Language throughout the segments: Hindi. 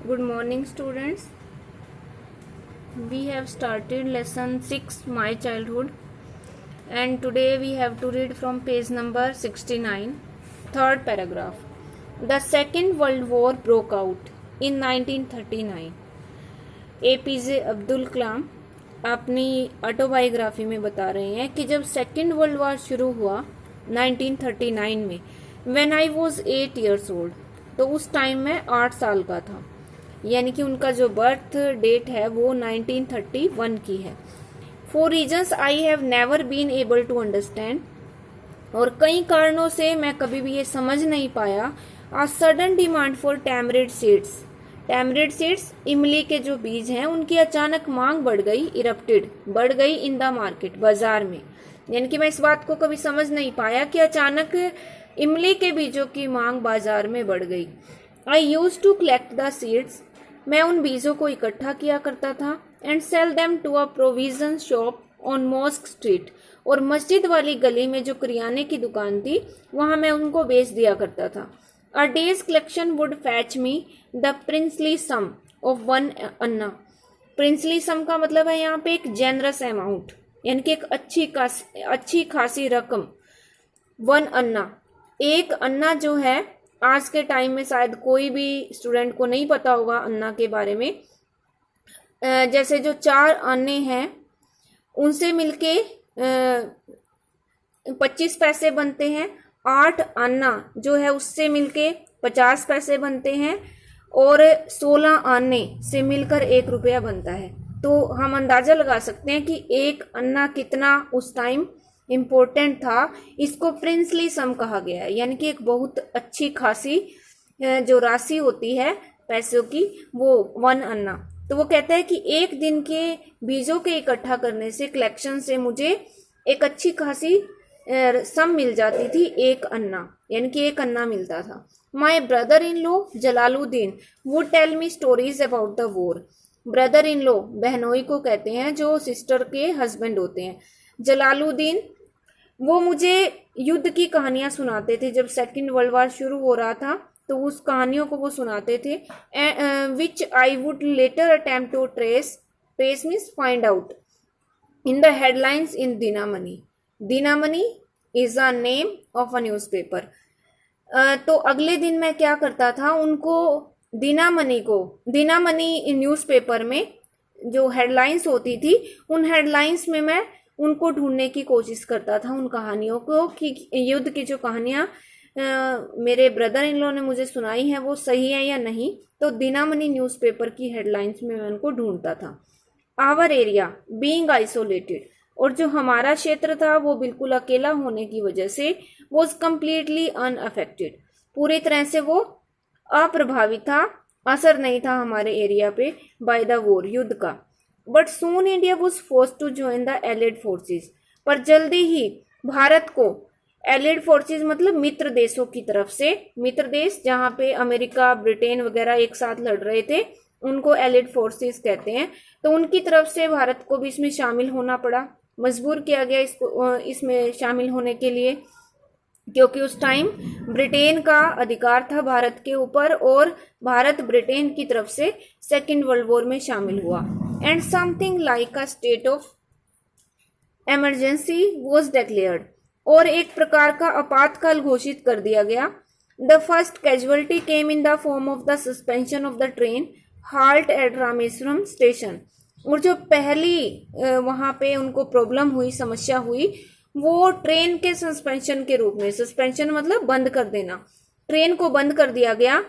Good morning, students. We have started lesson 6, My Childhood, and today we have to read from page number 69, third paragraph. The Second World War broke out in 1939. APJ Abdul Kalam अपनी ऑटोबायोग्राफी में बता रहे हैं कि जब सेकेंड वर्ल्ड वॉर शुरू हुआ 1939 में, when I was 8 years old, तो उस टाइम में 8 साल का था, यानी कि उनका जो बर्थ डेट है वो 1931 की है. For reasons I have never been able to understand, और कई कारणों से मैं कभी भी ये समझ नहीं पाया. A sudden demand for tamarind seeds. Tamarind seeds इमली के जो बीज हैं उनकी अचानक मांग बढ़ गई, इरप्टेड बढ़ गई इन द मार्केट, बाजार में. यानी कि मैं इस बात को कभी समझ नहीं पाया कि अचानक इमली के बीजों की मांग बाजार में बढ़ गई. I use to collect the seeds. मैं उन बीजों को इकट्ठा किया करता था. And sell them to a provision shop on mosque street. और मस्जिद वाली गली में जो करियाने की दुकान थी वहां मैं उनको बेच दिया करता था. A day's collection would fetch me the princely sum of 1 anna. Princely sum का मतलब है यहाँ पे एक जेनरस अमाउंट, यानी कि एक अच्छी खासी रकम. 1 अन्ना, एक अन्ना जो है आज के टाइम में शायद कोई भी स्टूडेंट को नहीं पता होगा अन्ना के बारे में. जैसे जो 4 अन्ने हैं उनसे मिलके 25 पैसे बनते हैं. 8 अन्ना जो है उससे मिलके 50 पैसे बनते हैं, और 16 अन्ने से मिलकर 1 रुपया बनता है. तो हम अंदाजा लगा सकते हैं कि एक अन्ना कितना उस टाइम इम्पोर्टेंट था. इसको प्रिंसली सम कहा गया है, यानी कि एक बहुत अच्छी खासी जो राशि होती है पैसों की, वो 1 अन्ना. तो वो कहता है कि एक दिन के बीजों के इकट्ठा करने से, कलेक्शन से मुझे एक अच्छी खासी सम मिल जाती थी, 1 अन्ना, यानी कि 1 अन्ना मिलता था. My brother in law Jalaluddin would tell me stories about the war. Brother in law बहनोई को कहते हैं जो सिस्टर के हस्बैंड होते हैं. जलालुद्दीन वो मुझे युद्ध की कहानियां सुनाते थे. जब सेकेंड वर्ल्ड वॉर शुरू हो रहा था तो उस कहानियों को वो सुनाते थे. Which I would later attempt to trace means find out in the headlines in Dinamani. Dinamani is a name of a newspaper. तो अगले दिन मैं क्या करता था, उनको दिनामणि न्यूज़पेपर में जो हेडलाइंस होती थी उन हेडलाइंस में मैं उनको ढूंढने की कोशिश करता था, उन कहानियों को, कि युद्ध की जो कहानियां मेरे ब्रदर इन लॉ ने मुझे सुनाई हैं वो सही है या नहीं. तो दिनामणि न्यूज़पेपर की हेडलाइंस में मैं उनको ढूंढता था. आवर एरिया बीइंग आइसोलेटेड, और जो हमारा क्षेत्र था वो बिल्कुल अकेला होने की वजह से वॉज कम्प्लीटली अनअफेक्टेड, पूरी तरह से वो अप्रभावित था, असर नहीं था हमारे एरिया पे बाय द वॉर, युद्ध का. But soon India was forced to join the allied forces. पर जल्दी ही भारत को एलिड फोर्सेज मतलब मित्र देशों की तरफ से, मित्र देश जहाँ पे अमेरिका, ब्रिटेन वगैरह एक साथ लड़ रहे थे, उनको एलिड फोर्सेज कहते हैं. तो उनकी तरफ से भारत को भी इसमें शामिल होना पड़ा, मजबूर किया गया इसमें शामिल होने के लिए, क्योंकि उस टाइम ब्रिटेन का अधिकार था भारत के ऊपर और भारत ब्रिटेन की तरफ से सेकेंड वर्ल्ड वॉर में शामिल हुआ. And something like a state of emergency was declared, और एक प्रकार का आपातकाल घोषित कर दिया गया. The first casualty came in the form of the suspension of the train halt at Rameswaram station. और जो पहली वहां पे उनको प्रॉब्लम हुई, समस्या हुई, वो ट्रेन के सस्पेंशन के रूप में. सस्पेंशन मतलब बंद कर देना, ट्रेन को बंद कर दिया गया.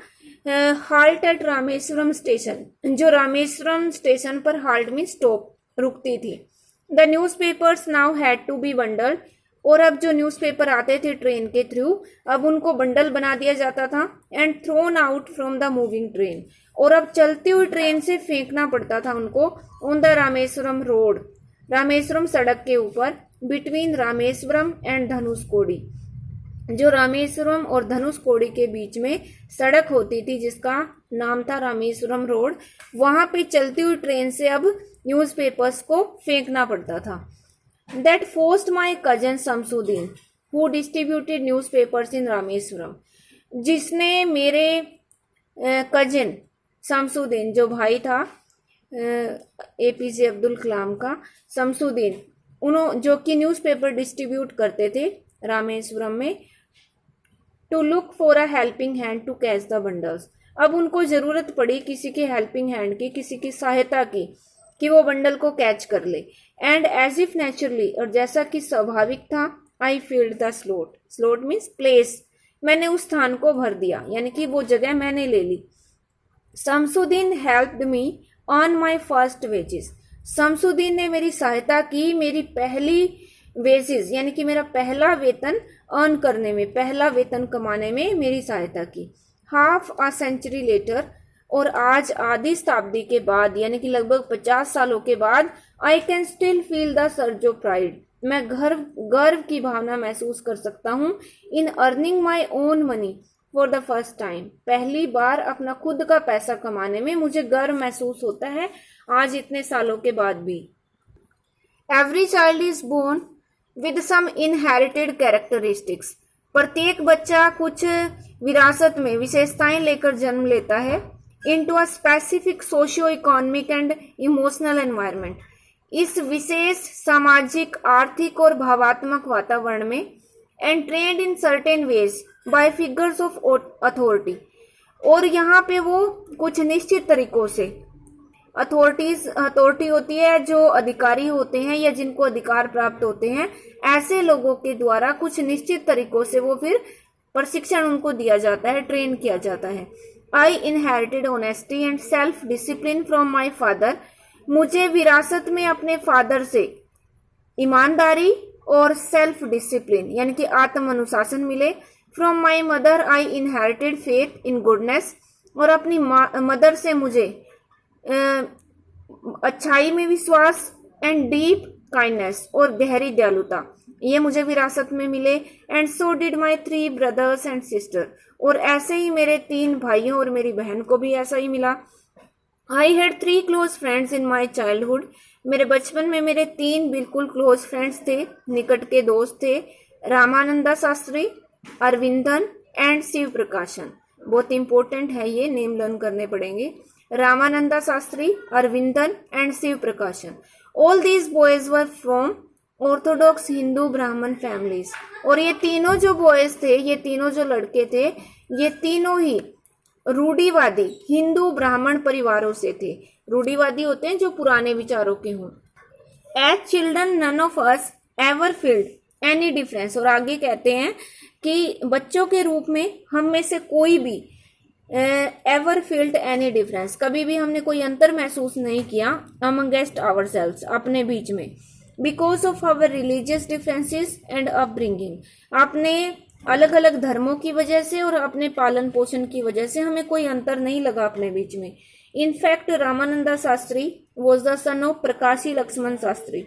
हाल्ट एट रामेश्वरम स्टेशन, जो रामेश्वरम स्टेशन पर हाल्ट में स्टॉप, रुकती थी. The newspapers now had to be bundled, और अब जो न्यूज़पेपर आते थे ट्रेन के थ्रू, अब उनको बंडल बना दिया जाता था. And thrown out from the moving train, और अब चलती हुई ट्रेन से फेंकना पड़ता था उनको on the Rameswaram road, Rameswaram सड़क के ऊपर, बिटवीन रामेश्वरम एंड धनुषकोडी. जो रामेश्वरम और धनुषकोडी के बीच में सड़क होती थी जिसका नाम था रामेश्वरम रोड, वहां पे चलती हुई ट्रेन से अब न्यूज़पेपर्स को फेंकना पड़ता था. That forced my cousin Shamsuddin who distributed newspapers इन रामेश्वरम. जिसने मेरे कजिन शमसुद्दीन जो भाई था APJ अब्दुल कलाम का, शमसुद्दीन, उन्होंने जो कि न्यूज़पेपर डिस्ट्रीब्यूट करते थे रामेश्वरम में, to look for a helping hand to catch the bundles. अब उनको जरूरत पड़ी किसी के हेल्पिंग हैंड की, किसी की सहायता की, कि वो बंडल को कैच कर ले। एंड एज इफ नेचुरली, और जैसा कि स्वाभाविक था, I filled the slot. Slot means place, मैंने उस स्थान को भर दिया, यानी कि वो जगह मैंने ले ली। Shamsuddin helped me on my first wages. Shamsuddin ने मेरी सहायता की मेरी पहली वेजेस, यानी कि मेरा पहला वेतन अर्न करने में, पहला वेतन कमाने में मेरी सहायता की। हाफ अ सेंचुरी लेटर, और आज आधी शताब्दी के बाद, यानी कि लगभग 50 सालों के बाद, I can still feel the surge of pride. मैं गर्व की भावना महसूस कर सकता हूँ in earning my own money for the first time. पहली बार अपना खुद का पैसा कमाने में मुझे गर्व महसूस होता है, आज इतने सालों के बाद भी। Every child is born with some inherited characteristics. प्रत्येक बच्चा कुछ विरासत में विशेषताएं लेकर जन्म लेता है। Into a specific socio economic and emotional environment. इस विशेष सामाजिक, आर्थिक और भावात्मक वातावरण में, and trend in certain veg bye figures of authority. और यहाँ पे वो कुछ निश्चित तरीकों से, अथॉरिटी होती है जो अधिकारी होते हैं या जिनको अधिकार प्राप्त होते हैं, ऐसे लोगों के द्वारा कुछ निश्चित तरीकों से वो फिर प्रशिक्षण उनको दिया जाता है, ट्रेन किया जाता है। आई inherited honesty and self discipline from my father. मुझे विरासत में अपने फादर से ईमानदारी और सेल्फ डिसिप्लिन, यानी कि आत्म अनुशासन मिले। From my mother I inherited faith in goodness. और अपनी मदर से मुझे अच्छाई में विश्वास, एंड डीप काइंडनेस, और गहरी दयालुता, ये मुझे विरासत में मिले। And so did my 3 brothers and sister. और ऐसे ही मेरे 3 भाइयों और मेरी बहन को भी ऐसा ही मिला। I had 3 close friends in my childhood. मेरे बचपन में मेरे 3 बिल्कुल क्लोज फ्रेंड्स थे, निकट के दोस्त थे। रामानंदा शास्त्री, अरविंदन एंड शिव प्रकाशन। बहुत इंपॉर्टेंट है, ये नेम लर्न करने पड़ेंगे। रामानंदा शास्त्री, अरविंदन एंड शिव प्रकाशन। All these boys were from Orthodox Hindu ब्राह्मण फैमिलीज। और ये तीनों जो बॉयज थे, ये तीनों जो लड़के थे, ये तीनों ही रूढ़िवादी हिंदू ब्राह्मण परिवारों से थे। रूढ़िवादी होते हैं जो पुराने विचारों के हों। As children none of us ever felt any difference. और आगे कहते हैं कि बच्चों के रूप में हम में से कोई भी एवर फील्ड एनी डिफरेंस, कभी भी हमने कोई अंतर महसूस नहीं किया अमंगेस्ट आवर सेल्व्स, अपने बीच में। Because of our religious differences and upbringing. अपने अलग अलग धर्मों की वजह से और अपने पालन पोषण की वजह से हमें कोई अंतर नहीं लगा अपने बीच में। In fact Ramananda Shastri was the son of Prakashi Lakshman Shastri.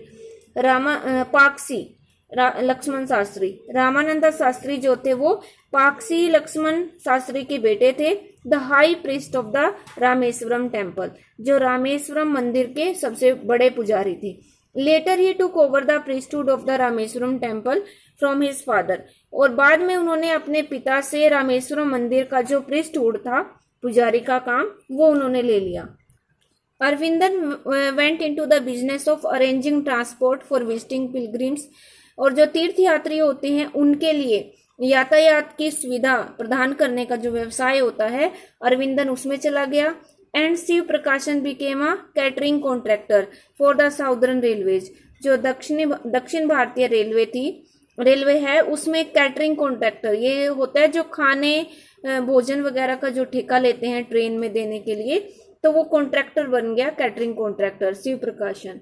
Lakshman Shastri, Ramananda Shastri जो थे वो पाक्षी लक्ष्मण शास्त्री के बेटे थे। The high priest of the Rameswaram temple, जो रामेश्वरम मंदिर के सबसे बड़े पुजारी थे। Later he took over the priesthood of the Rameswaram temple from his father. और बाद में उन्होंने अपने पिता से रामेश्वरम मंदिर का जो प्रीस्टहुड था, पुजारी का काम, वो उन्होंने ले लिया। Aravindan went into the business of arranging transport for visiting pilgrims. और जो तीर्थ यात्री होते हैं उनके लिए यातायात की सुविधा प्रदान करने का जो व्यवसाय होता है, अरविंदन उसमें चला गया। एंड शिव प्रकाशन became a catering contractor for the southern railways. जो दक्षिण भारतीय रेलवे है उसमें कैटरिंग कॉन्ट्रैक्टर ये होता है जो खाने भोजन वगैरह का जो ठेका लेते हैं ट्रेन में देने के लिए, तो वो कॉन्ट्रैक्टर बन गया, कैटरिंग कॉन्ट्रैक्टर शिव प्रकाशन।